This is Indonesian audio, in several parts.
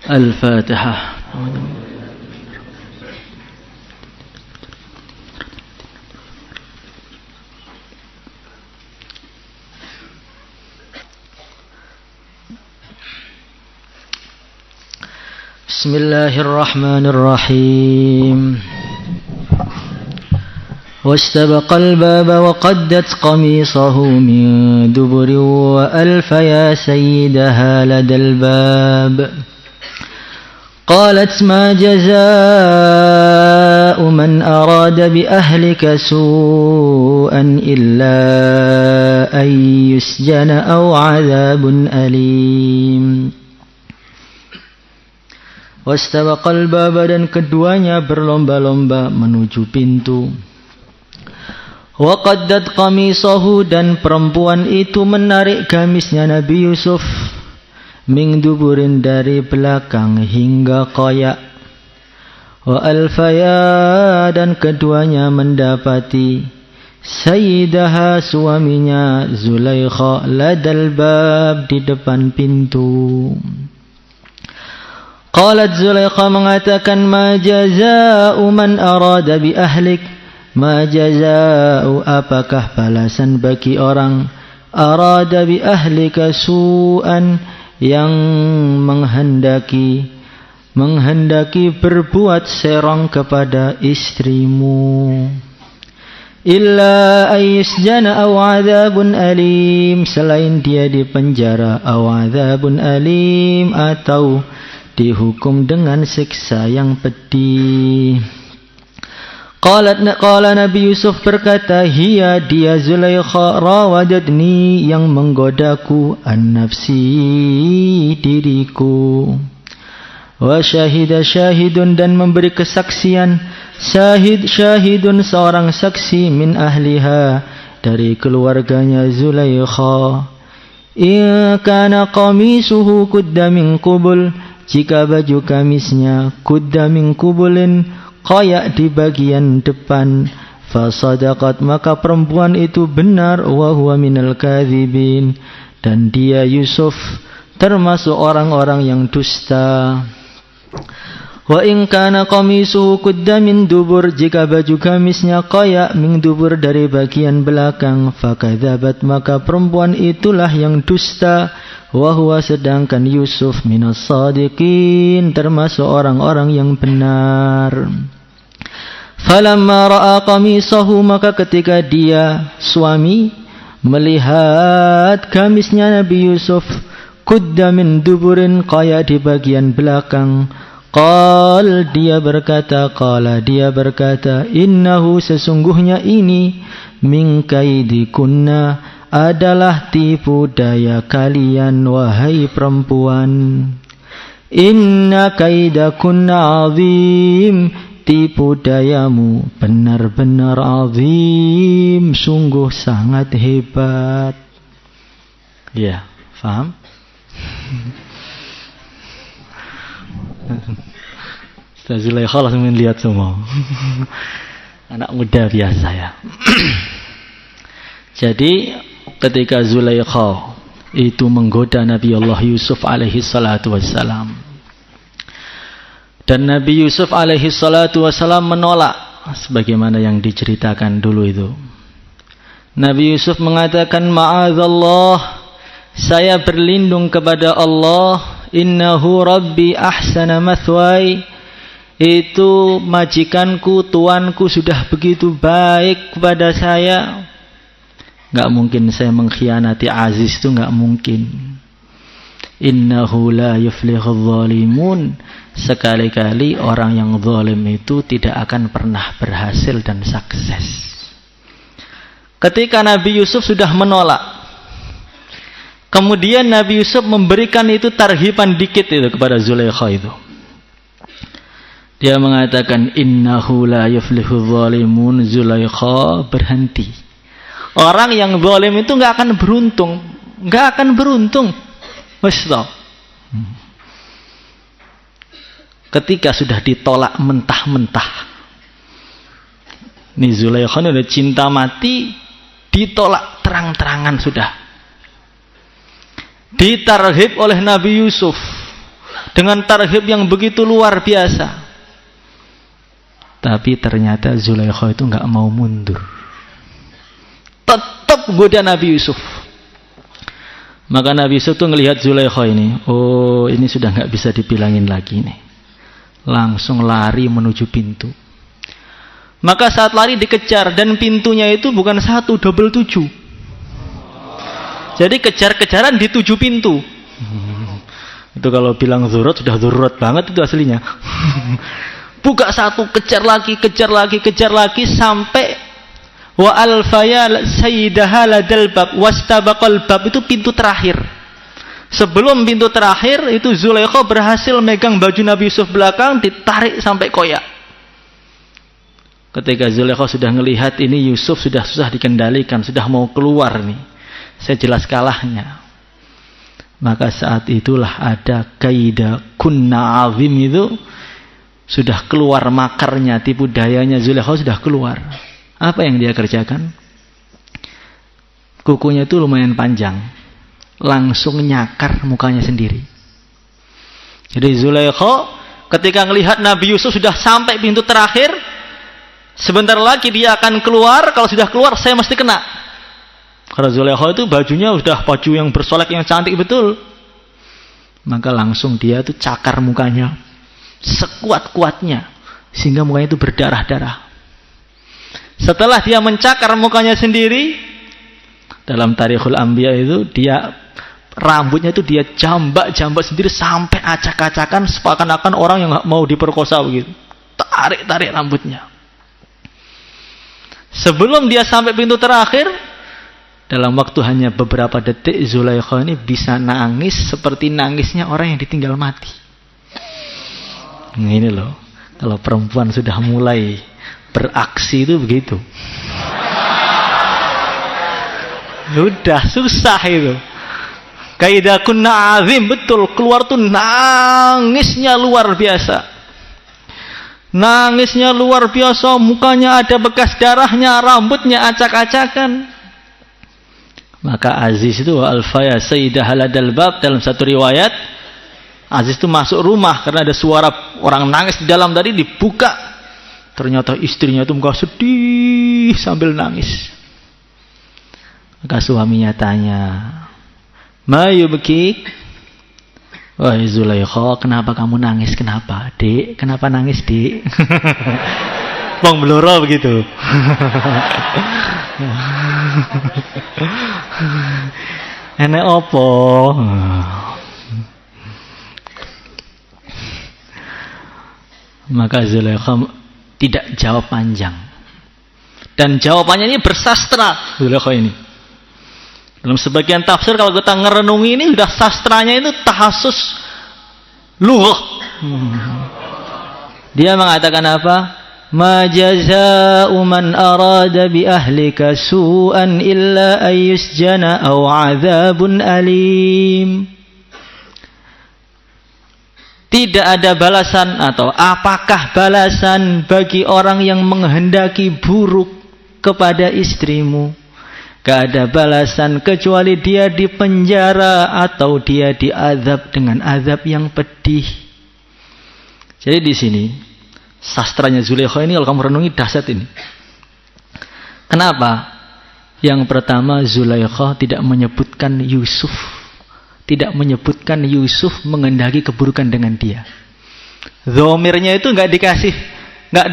Al-Fatihah. Bismillahirrahmanirrahim. واستبق الباب وقدت قميصه من دبر وألف يا سيدها لدى الباب قالت ما جزاء من أراد بأهلك سوءا إلا أن يسجن أو عذاب أليم. Wastabaqal baba, dan keduanya berlomba-lomba menuju pintu. Wa qaddat qamisahu, dan perempuan itu menarik gamisnya Nabi Yusuf min duburin, dari belakang hingga koyak. Wa alfaya, dan keduanya mendapati sayyidaha, suaminya Zulaikha, ladal bab, di depan pintu. Qalat Zulaikha, mengatakan ma jaza'u man arada bi ahlik. Ma jaza'u, apakah balasan bagi orang arada bi ahlika su'an, yang menghendaki berbuat serong kepada istrimu. Illa ayyusjana aw adzabun alim, selain dia dipenjara, aw adzabun alim, atau dihukum dengan siksa yang pedih. Qala Nabi Yusuf berkata, hiya, dia Zulaikha, rawadatni, yang menggodaku, an nafsi, diriku. Wa syahida syahidun, dan memberi kesaksian syahidun, seorang saksi, min ahliha, dari keluarganya Zulaikha. In kana qamisuhu qudda min qubul, jika baju kamisnya kudda min kubulin, koyak di bagian depan, fasadaqat, maka perempuan itu benar, wa huwa minal kadzibin, dan dia Yusuf termasuk orang-orang yang dusta. Wa in kana qamisuhu qudda min dubur, jika baju kamisnya koyak min dubur, dari bagian belakang, fakadzabat, maka perempuan itulah yang dusta. Wa huwa, sedangkan Yusuf minas sadiqin, termasuk orang-orang yang benar. Falamma ra'a qamisahu, maka ketika dia suami melihat gamisnya Nabi Yusuf qudda min duburin, koyak di bagian belakang, qala dia berkata, innahu, sesungguhnya ini, min kaidikunna, adalah tipu daya kalian, wahai perempuan. Inna kaidakunna azim, tipu dayamu benar-benar azim, sungguh sangat hebat. Ya, faham? Ustaz Zulaikha langsung melihat semua. Anak muda biasa ya. Jadi ketika Zulaikha itu menggoda Nabi Allah Yusuf alaihi salatu wassalam, dan Nabi Yusuf alaihi salatu wassalam menolak, sebagaimana yang diceritakan dulu itu. Nabi Yusuf mengatakan, ma'adzallah, saya berlindung kepada Allah, innahu rabbi ahsana mathwai, itu majikanku, tuanku sudah begitu baik kepada saya. Gak mungkin saya mengkhianati Aziz, itu gak mungkin. Innahu la yuflihul zalimun, sekali-kali orang yang zalim itu tidak akan pernah berhasil dan sukses. Ketika Nabi Yusuf sudah menolak, kemudian Nabi Yusuf memberikan itu tarhiban dikit itu kepada Zulaikha itu. Dia mengatakan, innahu la yuflihul zalimun, Zulaikha, berhenti. Orang yang zalim itu enggak akan beruntung. Enggak akan beruntung. Wastah. Ketika sudah ditolak mentah-mentah. Ini Zulaikha udah cinta mati, ditolak terang-terangan sudah. Ditarhib oleh Nabi Yusuf. dengan tarhib yang begitu luar biasa. Tapi ternyata Zulaikha itu nggak mau mundur, tetap goda Nabi Yusuf. Maka Nabi Yusuf tuh ngelihat Zulaikha ini, oh ini sudah nggak bisa dibilangin lagi nih, langsung lari menuju pintu. Maka saat lari dikejar, dan pintunya itu bukan 1, double 7. Jadi kejar-kejaran di 7 pintu. Itu kalau bilang zurat sudah zurat banget itu aslinya. Buka 1, kejar lagi sampai wa alfaya sayyidaha ladal bab wastabaqal bab, itu pintu terakhir. Sebelum pintu terakhir itu Zulaikha berhasil megang baju Nabi Yusuf belakang, ditarik sampai koyak. Ketika Zulaikha sudah melihat ini Yusuf sudah susah dikendalikan, sudah mau keluar nih, saya jelas kalahnya. Maka saat itulah ada kaida kunna azim, itu sudah keluar makarnya, tipu dayanya Zulaikha sudah keluar. Apa yang dia kerjakan? Kukunya itu lumayan panjang, langsung nyakar mukanya sendiri. Jadi Zulaikha ketika melihat Nabi Yusuf sudah sampai pintu terakhir, sebentar lagi dia akan keluar, kalau sudah keluar saya mesti kena. Karena Zulaikha itu bajunya sudah baju yang bersolek yang cantik betul. Maka langsung dia itu cakar mukanya sekuat-kuatnya sehingga mukanya itu berdarah-darah. Setelah dia mencakar mukanya sendiri, dalam Tarikhul Anbiya itu dia rambutnya itu dia jambak sendiri sampai acak-acakan, seakan-akan orang yang mau diperkosa begitu. Tarik rambutnya. Sebelum dia sampai pintu terakhir, dalam waktu hanya beberapa detik, Zulaikha ini bisa nangis seperti nangisnya orang yang ditinggal mati. Ini loh, kalau perempuan sudah mulai beraksi itu begitu. Udah susah itu. Kaidah kunna azim, betul, keluar tuh nangisnya luar biasa. Nangisnya luar biasa, mukanya ada bekas darahnya, rambutnya acak-acakan. Maka Aziz itu alfaya sayyidah haladal bab, dalam satu riwayat Aziz itu masuk rumah karena ada suara orang nangis di dalam, tadi dibuka, ternyata istrinya itu muka sedih sambil nangis. Maka suaminya tanya, "Ma yubkik?" "Wahai Zulaikha, kenapa kamu nangis? Kenapa, Dek? Kenapa nangis, Dek?" Wong bloro begitu. Enek opo? Maka Zulaikha tidak jawab panjang. Dan jawabannya ini bersastra Zulaikha ini. Dalam sebagian tafsir kalau kita ngerenungi ini sudah sastranya itu tahasus lughah. Dia mengatakan apa? Ma jazaa'u man arada bi ahlika su'an illa ayyusjana aw 'adzabun alim. Tidak ada balasan, atau apakah balasan bagi orang yang menghendaki buruk kepada istrimu? Gak ada balasan kecuali dia dipenjara atau dia diazab dengan azab yang pedih. Jadi di sini sastranya Zulaikha ini kalau kamu renungi dahsyat ini. Kenapa? Yang pertama, Zulaikha tidak menyebutkan Yusuf. Tidak menyebutkan Yusuf menghendaki keburukan dengan dia. Dhomirnya itu nggak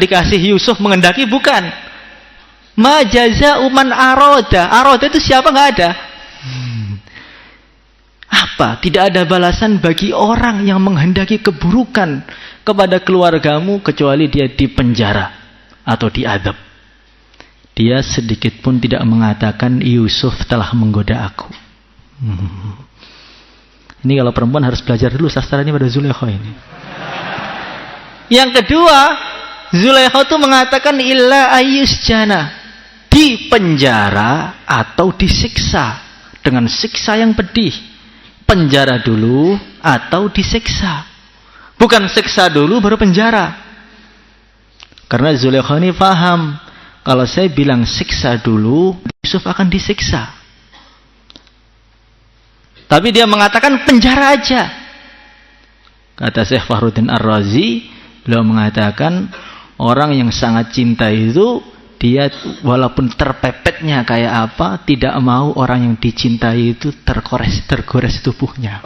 dikasih Yusuf menghendaki, bukan. Ma jaza'u man aroda. Aroda itu siapa? Nggak ada. Apa? Tidak ada balasan bagi orang yang menghendaki keburukan kepada keluargamu kecuali dia dipenjara atau diadab. Dia sedikit pun tidak mengatakan Yusuf telah menggoda aku. Ini kalau perempuan harus belajar dulu sastra ini pada Zulaikha ini. Yang kedua, Zulaikha itu mengatakan illa ayyusjana, dipenjara atau disiksa dengan siksa yang pedih. Penjara dulu atau disiksa. Bukan siksa dulu baru penjara. Karena Zulaikha ini paham, kalau saya bilang siksa dulu, Yusuf akan disiksa. Tapi dia mengatakan penjara aja. Kata Syekh Fakhruddin Ar-Razi, beliau mengatakan orang yang sangat cinta itu dia walaupun terpepetnya kayak apa, tidak mau orang yang dicintai itu tergores tubuhnya.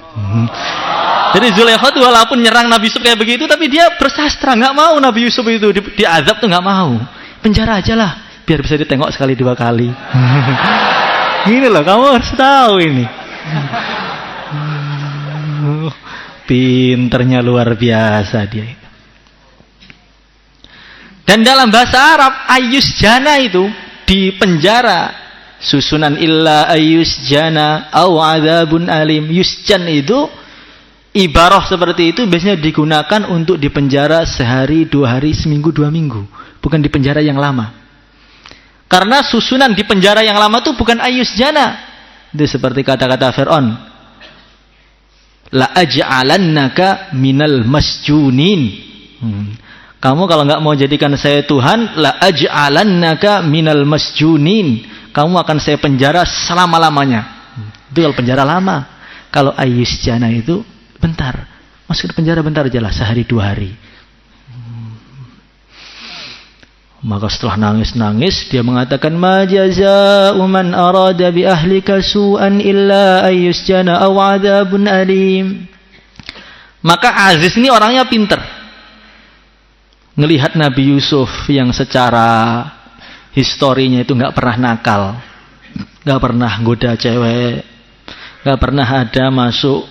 Jadi Zulaikha itu walaupun nyerang Nabi Yusuf kayak begitu, tapi dia bersastra, nggak mau Nabi Yusuf itu diazab tuh nggak mau. Penjara aja lah, biar bisa ditengok sekali 2 kali. Gini loh, kamu harus tahu ini. Pinternya luar biasa dia. Dan dalam bahasa Arab, ayus jana itu di penjara, susunan illa ayus jana au adzabun alim. Yusjan itu ibarah seperti itu biasanya digunakan untuk di penjara sehari, 2 hari, seminggu, 2 minggu, bukan di penjara yang lama. Karena susunan di penjara yang lama itu bukan ayus jana. Itu seperti kata-kata Fir'aun, la aj'alannaka minal masjunin. Kamu kalau nggak mau jadikan saya Tuhan, la aj'alannaka minal masjunin. Kamu akan saya penjara selama-lamanya. Itu kalau penjara lama. Kalau ayus jana itu bentar. Masuk ke penjara bentar aja lah, sehari 2 hari. Maka setelah nangis-nangis dia mengatakan, ma jazaa'u man arada bi ahlika su'an illa ayus jana aw adzabun alim. Maka Aziz ini orangnya pinter. Ngelihat Nabi Yusuf yang secara historinya itu nggak pernah nakal, nggak pernah goda cewek, nggak pernah ada masuk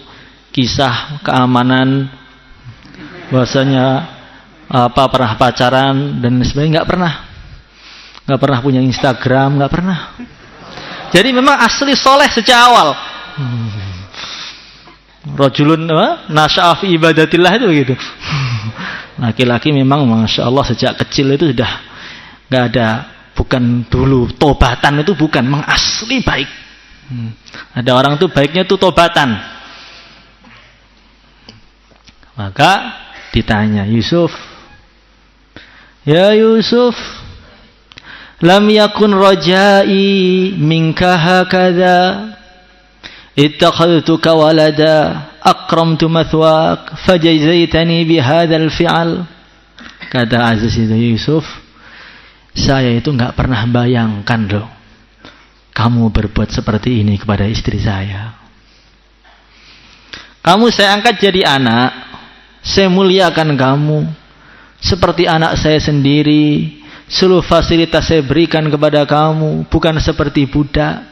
kisah keamanan bahwasanya pernah pacaran dan sebagainya, nggak pernah punya Instagram, nggak pernah. Jadi memang asli soleh sejak awal. Rajulun nasya'a fi ibadatillah itu begitu. Laki-laki memang masya Allah sejak kecil itu sudah nggak ada, bukan dulu tobatan itu bukan, memang asli baik. Ada orang tuh baiknya tuh tobatan. Maka ditanya Yusuf, ya Yusuf, lam yakun rajai minka hakadha, ittakhadtuka walada, akramtu mathwak, fajazaitani bihadzal fi'al. Kata Aziz itu, Yusuf, saya itu nggak pernah bayangkan loh kamu berbuat seperti ini kepada istri saya. Kamu saya angkat jadi anak, saya muliakan kamu seperti anak saya sendiri. Seluruh fasilitas saya berikan kepada kamu, bukan seperti budak.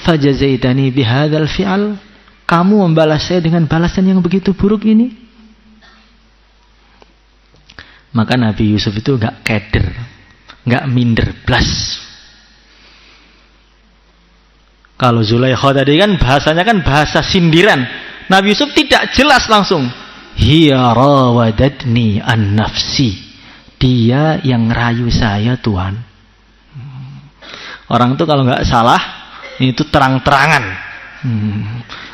Fajazaitani bihadzal fi'al. Kamu membalas saya dengan balasan yang begitu buruk ini. Maka Nabi Yusuf itu gak keder, gak minder blas. Kalau Zulaikha tadi kan bahasanya kan bahasa sindiran. Nabi Yusuf tidak jelas langsung. Hiya rawadatni an nafsi. Dia yang rayu saya Tuhan. Orang itu kalau gak salah itu terang-terangan.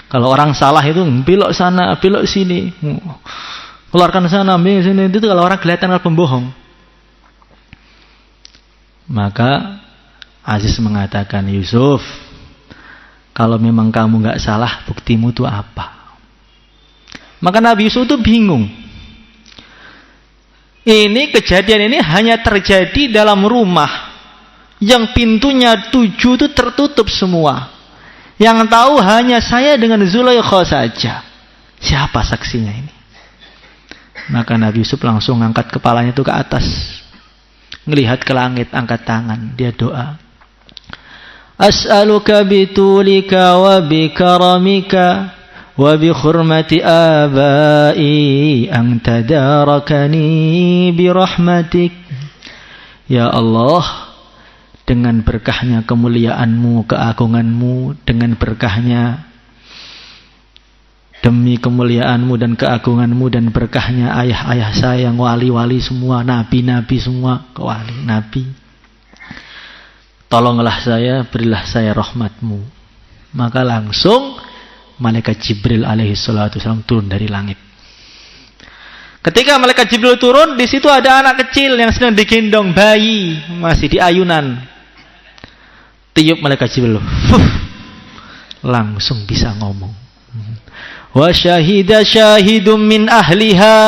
Kalau orang salah itu belok sana, belok sini, keluarkan sana, ambil sini. Itu kalau orang kelihatan pembohong. Maka Aziz mengatakan, Yusuf, kalau memang kamu nggak salah, buktimu itu apa? Maka Nabi Yusuf itu bingung. Ini kejadian ini hanya terjadi dalam rumah yang pintunya 7 itu tertutup semua. Yang tahu hanya saya dengan Zulaikha saja. Siapa saksinya ini? Maka Nabi Yusuf langsung angkat kepalanya itu ke atas, ngelihat ke langit, angkat tangan, dia doa. As'aluka bitulika wa bikaramika wa bi khurmati abai an tadarakani bi rahmatik. Ya Allah, dengan berkahnya kemuliaanmu, keagunganmu, dengan berkahnya demi kemuliaanmu dan keagunganmu dan berkahnya ayah-ayah saya yang wali-wali semua, nabi-nabi semua, wali, nabi. Tolonglah saya, berilah saya rahmatmu. Maka langsung malaikat Jibril alaihi salatu wasallam turun dari langit. Ketika malaikat Jibril turun, di situ ada anak kecil yang sedang digendong bayi, masih di ayunan. Tiup malaikat Jibril, langsung bisa ngomong. Wa syahida syahidum min ahliha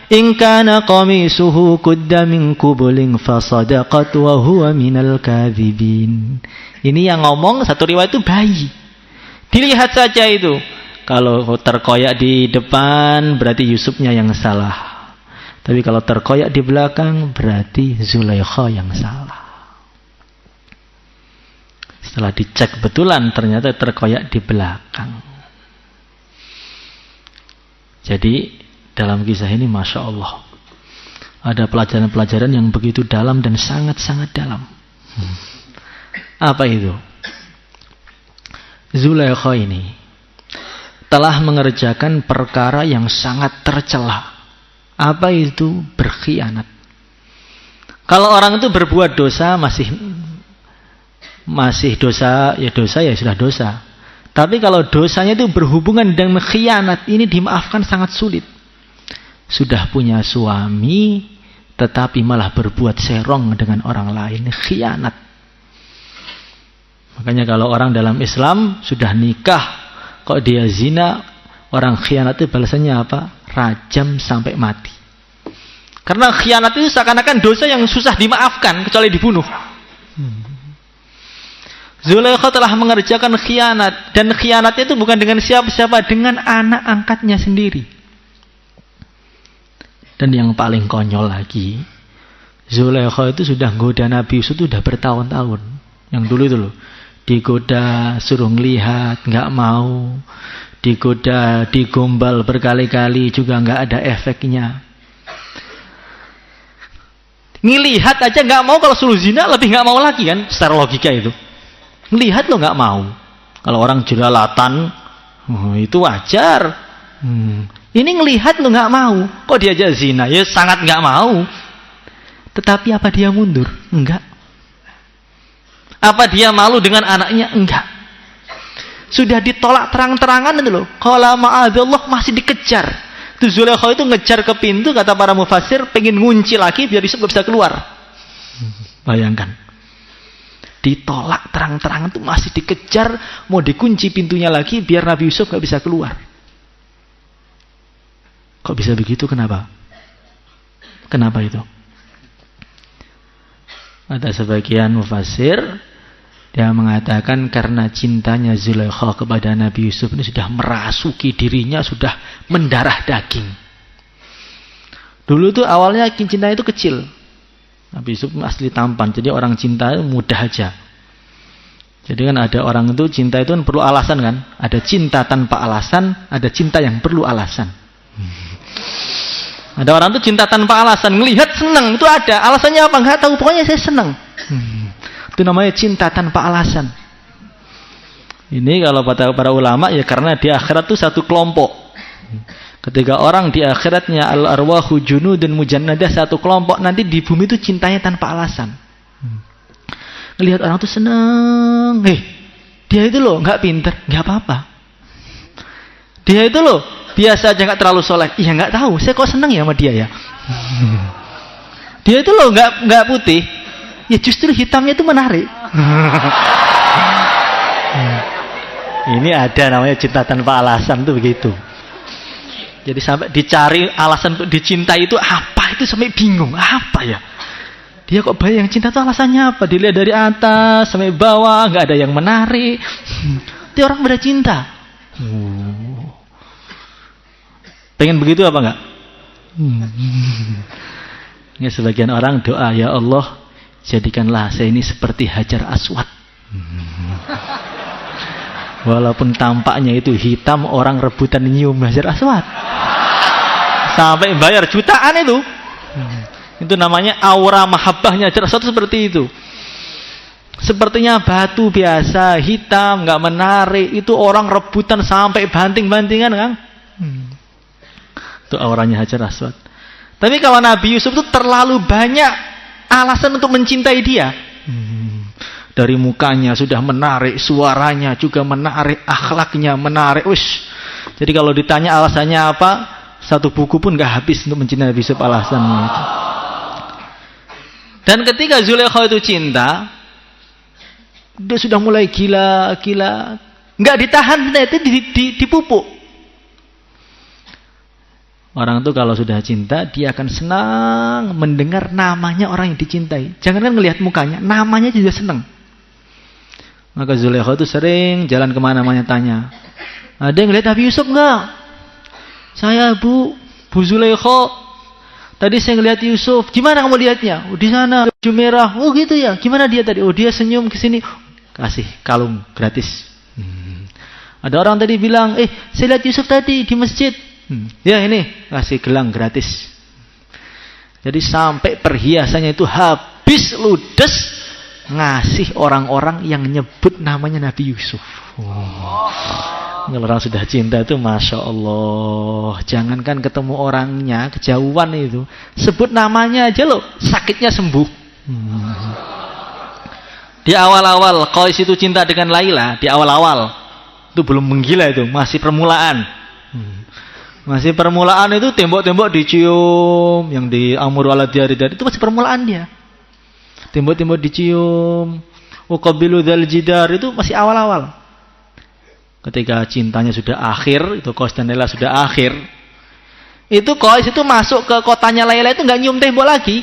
in kana qamisuhu qudda min qubulin fasadaqat wa huwa minal kadzibin. Ini yang ngomong satu riwayat itu bayi. Dilihat saja itu. Kalau terkoyak di depan berarti Yusufnya yang salah. Tapi kalau terkoyak di belakang berarti Zulaikha yang salah. Setelah dicek betulan ternyata terkoyak di belakang. Jadi dalam kisah ini Masya Allah ada pelajaran-pelajaran yang begitu dalam dan sangat-sangat dalam. Apa itu? Zulaikha ini telah mengerjakan perkara yang sangat tercela. Apa itu? Berkhianat. Kalau orang itu berbuat dosa masih dosa, ya dosa ya sudah dosa. Tapi kalau dosanya itu berhubungan dengan khianat, ini dimaafkan sangat sulit. Sudah punya suami tetapi malah berbuat serong dengan orang lain, khianat. Makanya kalau orang dalam Islam sudah nikah kok dia zina, orang khianat itu balasannya apa? Rajam sampai mati. Karena khianat itu seakan-akan dosa yang susah dimaafkan kecuali dibunuh. Zulaikha telah mengerjakan khianat, dan khianatnya itu bukan dengan siapa-siapa, dengan anak angkatnya sendiri. Dan yang paling konyol lagi, Zulaikha itu sudah goda Nabi Yusuf itu sudah bertahun-tahun. Yang dulu itu loh, digoda, suruh ngelihat, nggak mau. Digoda, digombal berkali-kali juga nggak ada efeknya. Ngelihat aja nggak mau, kalau suruh zina lebih nggak mau lagi kan, secara logika itu. Ngelihat lo nggak mau. Kalau orang jelalatan, itu wajar. Ini ngelihat lo nggak mau, kok diajak zina? Ya sangat nggak mau. Tetapi apa dia mundur? Enggak. Apa dia malu dengan anaknya? Enggak. Sudah ditolak terang-terangan itu loh. Qala ma'adzallah, masih dikejar. Itu Zulaikha itu ngejar ke pintu, kata para mufassir, pengen ngunci lagi biar Yusuf gak bisa keluar. Bayangkan. Ditolak terang-terangan itu masih dikejar, mau dikunci pintunya lagi biar Nabi Yusuf gak bisa keluar. Kok bisa begitu? Kenapa? Kenapa itu? Ada sebagian mufassir dia mengatakan karena cintanya Zulaikha kepada Nabi Yusuf ini sudah merasuki dirinya, sudah mendarah daging. Dulu tuh awalnya cinta itu kecil. Nabi Yusuf asli tampan, jadi orang cinta itu mudah aja. Jadi kan ada orang itu cinta itu kan perlu alasan kan? Ada cinta tanpa alasan, ada cinta yang perlu alasan. Ada orang itu cinta tanpa alasan, ngelihat senang, itu ada. Alasannya apa? Nggak tahu, pokoknya saya senang. Itu namanya cinta tanpa alasan. Ini kalau para ulama ya karena di akhirat itu satu kelompok. Ketika orang di akhiratnya al-arwahu junudun mujannadah, satu kelompok, nanti di bumi itu cintanya tanpa alasan. Ngelihat orang itu senang. Dia itu loh nggak pinter, nggak apa-apa. Dia itu loh biasa aja, nggak terlalu soleh. Iya nggak tahu, saya kok senang ya sama dia ya. Dia itu loh nggak putih. Ya justru hitamnya itu menarik. Ini ada namanya cinta tanpa alasan tuh begitu. Jadi sampai dicari alasan untuk dicintai itu apa, itu sampai bingung apa ya. Dia kok bayang cinta itu alasannya apa? Dilihat dari atas sampai bawah nggak ada yang menarik. Itu orang pada cinta. Pengen begitu apa enggak? Ya, sebagian orang doa, ya Allah, jadikanlah saya ini seperti Hajar Aswad. Walaupun tampaknya itu hitam, orang rebutan nyium Hajar Aswad. Sampai bayar jutaan itu. Itu namanya aura mahabbahnya Hajar Aswad seperti itu. Sepertinya batu biasa, hitam, nggak menarik. Itu orang rebutan sampai banting-bantingan kan. Itu auranya Hajar Aswad. Tapi kalau Nabi Yusuf itu terlalu banyak alasan untuk mencintai dia. Dari mukanya sudah menarik, suaranya juga menarik, akhlaknya menarik. Jadi kalau ditanya alasannya apa, satu buku pun gak habis untuk mencintai Nabi Yusuf alasannya itu. Dan ketika Zulaikha itu cinta, dia sudah mulai gila. Gak ditahan, itu dipupuk. Orang itu kalau sudah cinta, dia akan senang mendengar namanya orang yang dicintai. Jangan kan ngelihat mukanya, namanya juga senang. Maka Zulaikha itu sering jalan kemana-mana tanya, ada yang lihat Nabi Yusuf enggak? Saya Bu Zulaikha. Tadi saya ngelihat Yusuf. Gimana kamu lihatnya? Oh, di sana baju merah. Oh gitu ya. Gimana dia tadi? Oh dia senyum ke sini. Kasih kalung gratis. Ada orang tadi bilang, saya lihat Yusuf tadi di masjid. Ya ini kasih gelang gratis. Jadi sampai perhiasannya itu habis ludes ngasih orang-orang yang nyebut namanya Nabi Yusuf. Kalau orang sudah cinta itu Masya Allah, jangankan ketemu orangnya, kejauhan itu, sebut namanya aja loh, sakitnya sembuh. Di awal-awal Qais itu cinta dengan Laila, di awal-awal itu belum menggila, itu masih permulaan. Masih permulaan itu tembok-tembok dicium, yang di Amur ala Diyaridar itu masih permulaan dia. Tembok-tembok dicium, uqabilu dzal jidar itu masih awal-awal. Ketika cintanya sudah akhir, itu Qais dan Laila sudah akhir. Itu Qais itu masuk ke kotanya Laila itu enggak nyium tembok lagi.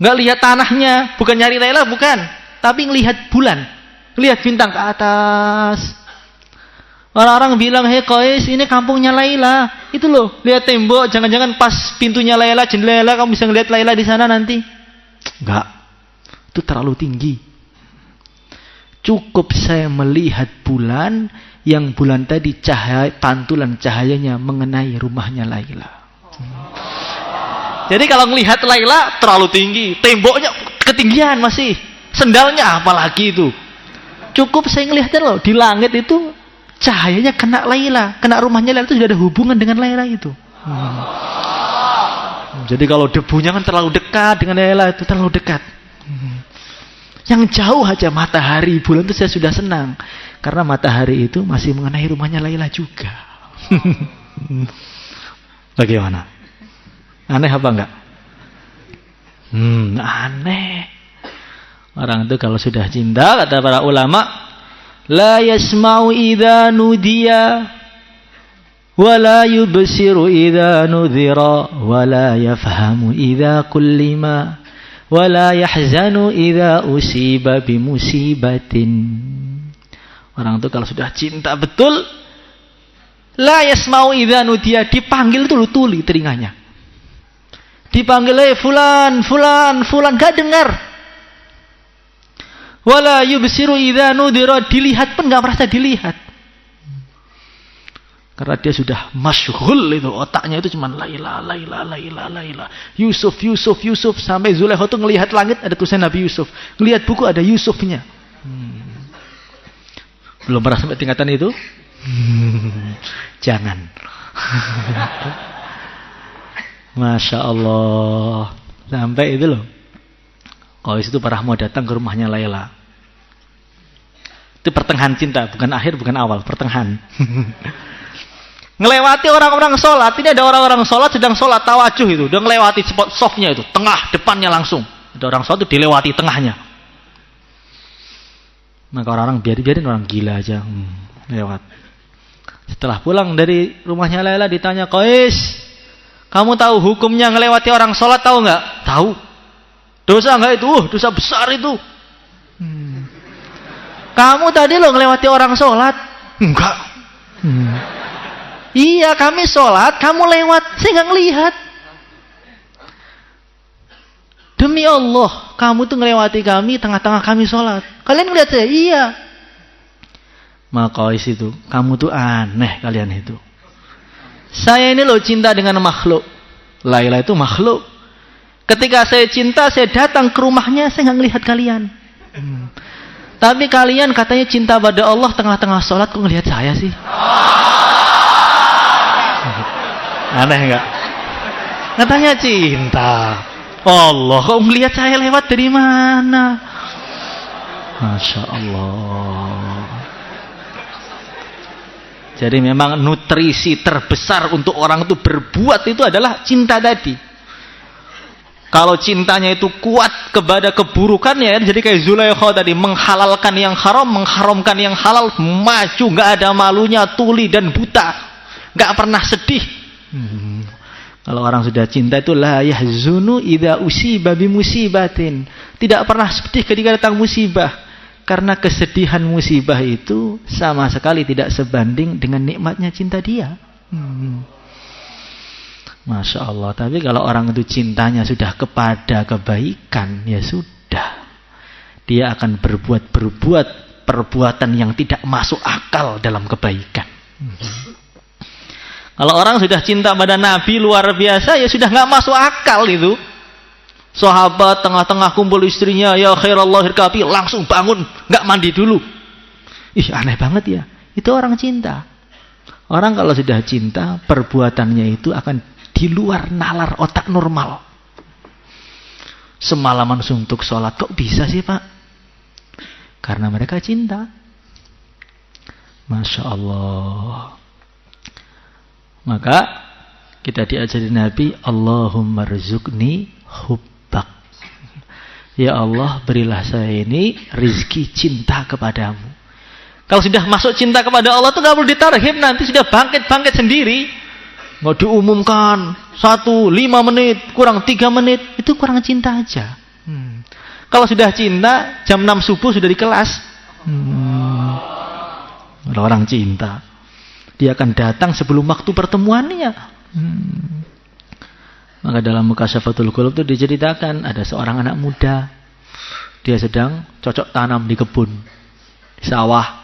Enggak lihat tanahnya, bukan nyari Laila, bukan, tapi ngelihat bulan, lihat bintang ke atas. Orang-orang bilang, "Hei Qais, ini kampungnya Laila." Itu loh, lihat tembok, jangan-jangan pas pintunya Laila, jendela kamu bisa ngelihat Laila di sana nanti. Enggak. Itu terlalu tinggi. Cukup saya melihat bulan, yang bulan tadi pantulan cahayanya mengenai rumahnya Laila. Jadi kalau melihat Laila terlalu tinggi, temboknya ketinggian masih, sendalnya apalagi itu. Cukup saya ngelihatnya loh, di langit itu cahayanya kena Laila, kena rumahnya Laila, itu sudah ada hubungan dengan Laila itu. Jadi kalau debunya kan terlalu dekat dengan Laila, itu terlalu dekat. Yang jauh aja matahari, bulan itu saya sudah senang, karena matahari itu masih mengenai rumahnya Laila juga. Bagaimana? Aneh apa enggak? Aneh. Orang itu kalau sudah cinta, kata para ulama, la yasma'u idza nudiya wa la yubsiru idza nudhira wa la yafhamu idza kullima wa la yahzanu idza usiba bimusibatin. Orang itu kalau sudah cinta betul, la yasma'u idza nudiya, dipanggil itu tuli telinganya. Dipanggil, fulan, fulan, fulan, gak dengar. Wala yubsiru idza nudira, dilihat pun enggak merasa dilihat. Karena dia sudah masyghul itu, otaknya itu cuma Laila, Laila, Laila, Laila. Yusuf, Yusuf, Yusuf, sampai Zulaikha tuh ngelihat langit ada tulisan Nabi Yusuf. Ngelihat buku ada Yusufnya. Belum pernah sampai tingkatan itu? Jangan. Masya Allah. Sampai itu loh, Qais itu pernah mau datang ke rumahnya Laila. Itu pertengahan cinta, bukan akhir, bukan awal, pertengahan. Ngelewati orang-orang sholat. Ini ada orang-orang sholat sedang sholat tawajuh itu, udah ngelewati spot softnya itu, tengah depannya langsung. Ada orang sholat itu dilewati tengahnya. Maka orang-orang biarin orang gila aja, lewat. Setelah pulang dari rumahnya Laila ditanya, Qais, kamu tahu hukumnya ngelewati orang sholat, tahu nggak? Tahu. Dosa nggak itu? Dosa besar itu. Kamu tadi lo ngelewati orang sholat? Enggak. Iya, kami sholat, kamu lewat, saya nggak ngelihat. Demi Allah, kamu tuh ngelewati kami, tengah-tengah kami sholat. Kalian ngelihat saya? Iya. Maka itu, kamu tuh aneh kalian itu. Saya ini loh cinta dengan makhluk. Laila itu makhluk. Ketika saya cinta, saya datang ke rumahnya, saya nggak ngelihat kalian. Tapi kalian katanya cinta pada Allah, tengah-tengah sholat kok ngelihat saya sih? Aneh nggak? Katanya cinta Allah, kok ngelihat saya lewat dari mana? Masya Allah. Jadi memang nutrisi terbesar untuk orang itu berbuat itu adalah cinta tadi. Kalau cintanya itu kuat kepada keburukannya, jadi kayak Zulaikha tadi, menghalalkan yang haram, mengharamkan yang halal, maju, nggak ada malunya, tuli dan buta, nggak pernah sedih. Kalau orang sudah cinta itu la yahzunu idza usiba bimusibatin. Tidak pernah sedih ketika datang musibah. Karena kesedihan musibah itu sama sekali tidak sebanding dengan nikmatnya cinta dia. Masya Allah. Tapi kalau orang itu cintanya sudah kepada kebaikan, ya sudah. Dia akan berbuat perbuatan yang tidak masuk akal dalam kebaikan. Kalau orang sudah cinta pada Nabi luar biasa, ya sudah nggak masuk akal itu. Sahabat tengah-tengah kumpul istrinya, ya khairallah hirkapi, langsung bangun, nggak mandi dulu. Ih, aneh banget ya. Itu orang cinta. Orang kalau sudah cinta, perbuatannya itu akan di luar nalar otak normal. Semalaman suntuk sholat, kok bisa sih Pak? Karena mereka cinta. Masya Allah. Maka kita diajari Nabi, Allahumma rzuqni hubbak. Ya Allah, berilah saya ini rizki cinta kepadamu. Kalau sudah masuk cinta kepada Allah itu gak perlu ditarhib, nanti sudah bangkit-bangkit sendiri. Nggak diumumkan 1, 5 menit, kurang 3 menit, itu kurang cinta aja. Kalau sudah cinta, jam 6 subuh sudah di kelas. Orang cinta, dia akan datang sebelum waktu pertemuannya. Maka dalam Mukasyafatul Qulub itu diceritakan ada seorang anak muda, dia sedang cocok tanam di kebun, di sawah.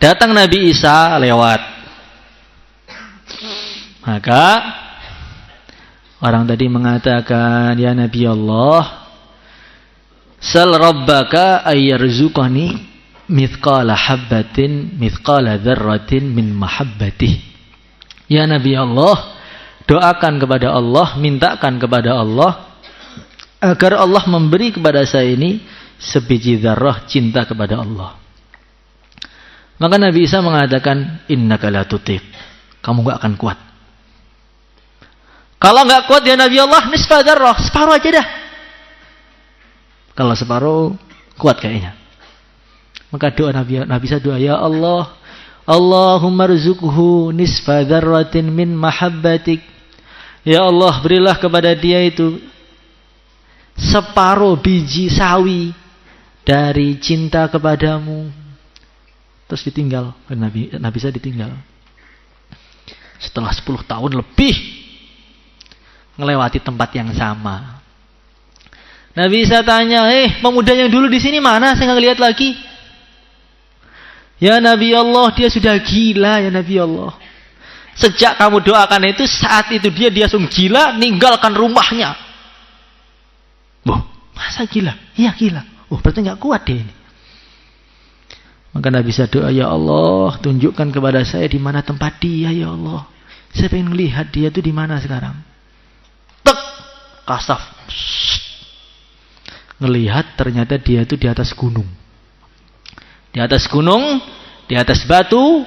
Datang Nabi Isa lewat. Maka orang tadi mengatakan, ya Nabi Allah, sal rabbaka ayyarzuqani mithqala habbatin mithqala dzarratin min mahabbatih. Ya Nabi Allah, doakan kepada Allah, mintakan kepada Allah agar Allah memberi kepada saya ini sebiji dzarrah cinta kepada Allah. Maka Nabi Isa mengatakan, innaka la tutiq, kamu enggak akan kuat. Kalau enggak kuat ya Nabi Allah, nisfa dzarrah, separuh aja dah. Kalau separuh kuat kayaknya. Maka doa Nabi Isa doa, ya Allah, Allahumma rzuqhu nisfa dzarratin min mahabbatik. Ya Allah, berilah kepada dia itu separuh biji sawi dari cinta kepadamu. Terus ditinggal, Nabi Isa ditinggal. Setelah 10 tahun lebih ngelewati tempat yang sama. Nabi Isa tanya, pemuda yang dulu di sini mana? Saya nggak lihat lagi. Ya Nabi Allah, dia sudah gila ya Nabi Allah. Sejak kamu doakan itu, saat itu dia langsung gila, ninggalkan rumahnya. Wah, masa gila? Iya gila. Oh, berarti nggak kuat dia ini. Maka Nabi Isa doa, ya Allah, tunjukkan kepada saya di mana tempat dia ya Allah. Saya pengen lihat dia itu di mana sekarang. Tek, kasaf. Ngelihat ternyata dia itu di atas gunung. Di atas gunung, di atas batu,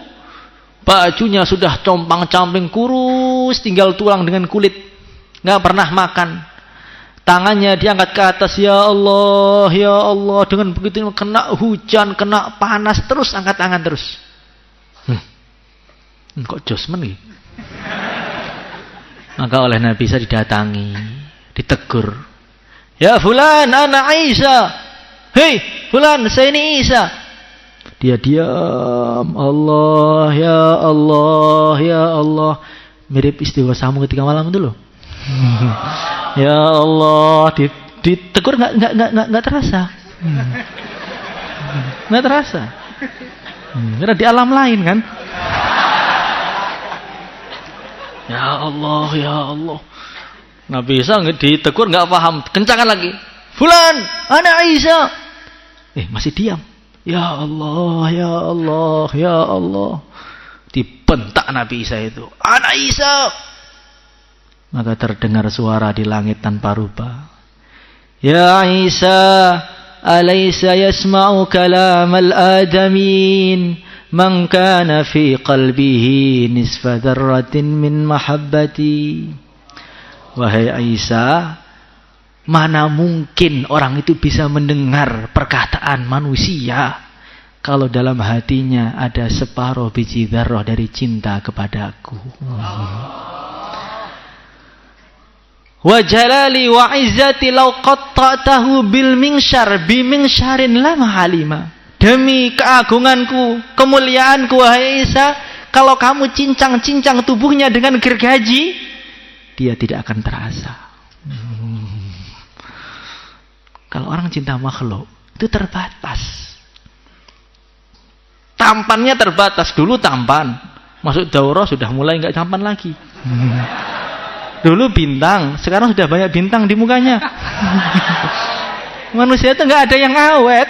bajunya sudah compang-camping kurus, tinggal tulang dengan kulit. Nggak pernah makan. Tangannya diangkat ke atas, ya Allah, ya Allah. Dengan begitu kena hujan, kena panas, terus angkat tangan terus. Kok josmen gitu? Maka oleh Nabi Isa didatangi, ditegur. Ya fulan, ana Isa. Hei fulan, saya ini Isa. Dia diam. Allah, ya Allah, ya Allah. Mirip istighosamu ketika malam itu loh. Ya Allah, ditegur nggak terasa. Nggak terasa. Karena di alam lain kan. Ya Allah, ya Allah. Nggak bisa ditegur nggak paham. Kencangan lagi. Fulan, ana Isa. Masih diam. Ya Allah, ya Allah, ya Allah. Dibentak Nabi Isa itu. Ana Isa. Maka terdengar suara di langit tanpa rupa. Ya Isa, alaysa yasma'u kalam al-adamin man kana fi qalbihi nisfa dzarratin min mahabbati. Wahai Isa, mana mungkin orang itu bisa mendengar perkataan manusia kalau dalam hatinya ada separuh biji dzarrah dari cinta kepadaku. Wa jalali wa izzati law qatta'tahu bil minsyar bi minsyarin lama halima. Demi keagunganku, kemuliaanku wahai Isa, kalau kamu cincang-cincang tubuhnya dengan gergaji, dia tidak akan terasa. Kalau orang cinta makhluk itu terbatas. Tampannya terbatas. Dulu tampan, masuk daurah sudah mulai nggak tampan lagi. Dulu bintang, sekarang sudah banyak bintang di mukanya. Manusia itu nggak ada yang awet.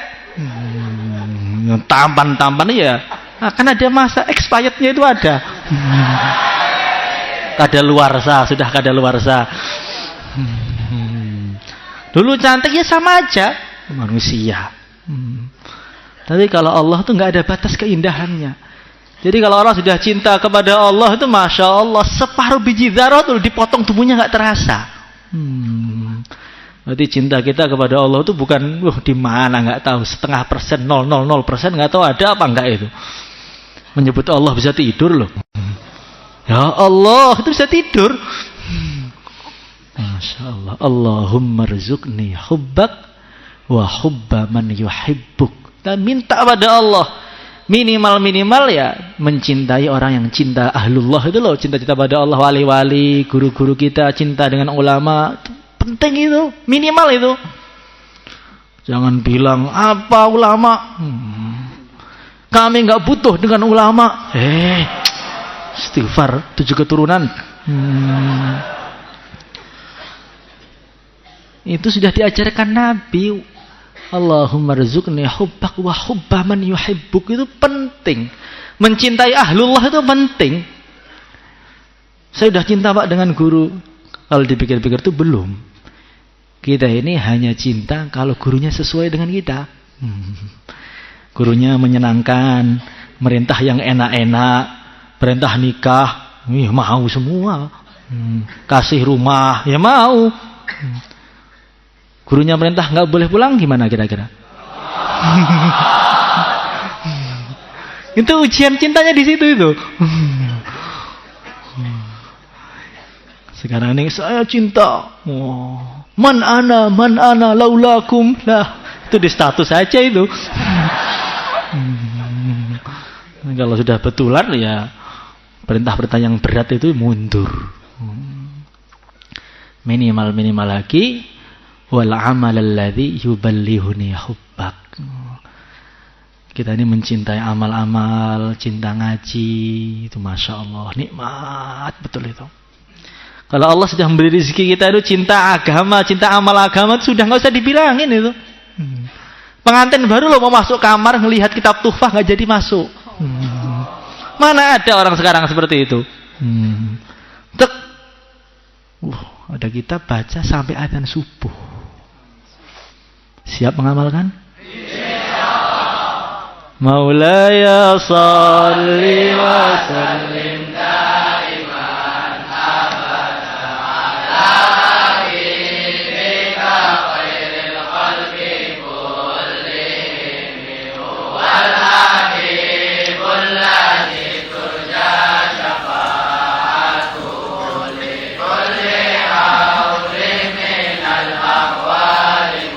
Tampan ya, akan ada masa expirednya itu ada. Kadaluarsa, sudah kadaluarsa. Dulu cantik ya sama aja manusia. Tapi kalau Allah tuh nggak ada batas keindahannya. Jadi kalau orang sudah cinta kepada Allah itu masya Allah, separuh biji dzarrah tuh dipotong tubuhnya nggak terasa. Berarti cinta kita kepada Allah itu bukan di mana nggak tahu, 0,5%, 0,00% nggak tahu ada apa enggak itu. Menyebut Allah bisa tidur loh. Ya Allah itu bisa tidur. Masya Allah. Allahumma rzuqni hubbak wa hubba man yuhibbuk. Dan minta pada Allah minimal ya mencintai orang yang cinta ahlullah itu loh, cinta-cinta pada Allah, wali-wali, guru-guru kita, cinta dengan ulama, itu penting itu, minimal itu. Jangan bilang apa ulama, kami nggak butuh dengan ulama. Istighfar 7 keturunan. Itu sudah diajarkan Nabi. Allahumma rzuqni hubbak wa hubba man yuhibbuk, itu penting. Mencintai ahlullah itu penting. Saya sudah cinta Pak dengan guru. Kalau dipikir-pikir itu belum. Kita ini hanya cinta kalau gurunya sesuai dengan kita. Gurunya menyenangkan, merintah yang enak-enak, perintah nikah, mau semua. Kasih rumah, ya mau. Gurunya merintah nggak boleh pulang, gimana kira-kira? Itu ujian cintanya di situ itu. Sekarang ini saya cinta. Man ana laulakum lah. Itu di status aja itu. Kalau sudah betulan ya perintah-perintah yang berat itu mundur. Minimal lagi. Wal amal alladhi yuballihuni hubbak. Kita ini mencintai amal-amal, cinta ngaji, itu masya Allah, nikmat betul itu. Kalau Allah sudah memberi rezeki kita itu cinta agama, cinta amal agama, itu sudah nggak usah dibilangin itu. Pengantin baru loh mau masuk kamar ngelihat kitab tuhfah nggak jadi masuk. Mana ada orang sekarang seperti itu? Ada kitab baca sampai adzan subuh. Siap mengamalkan? Maulaya salli wa sallim daiman abada ala habibika khairil khalqi kullihim wal habibul ladzi turja syafa'atuhu li kulli hawlin minal ahwali.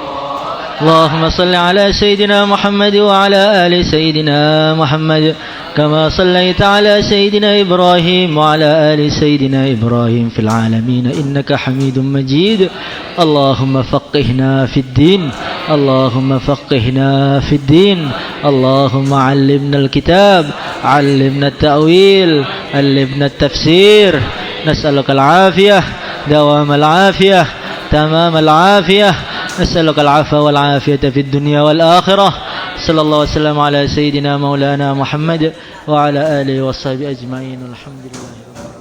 اللهم صل على سيدنا محمد وعلى آل سيدنا محمد كما صليت على سيدنا إبراهيم وعلى آل سيدنا إبراهيم في العالمين إنك حميد مجيد. اللهم فقهنا في الدين، اللهم فقهنا في الدين، اللهم علمنا الكتاب، علمنا التأويل، علمنا التفسير. نسألك العافية، دوام العافية، تمام العافية. نسألك العفو والعافية في الدنيا والآخرة. صلى الله وسلم على سيدنا مولانا محمد وعلى آله وصحبه أجمعين. الحمد لله.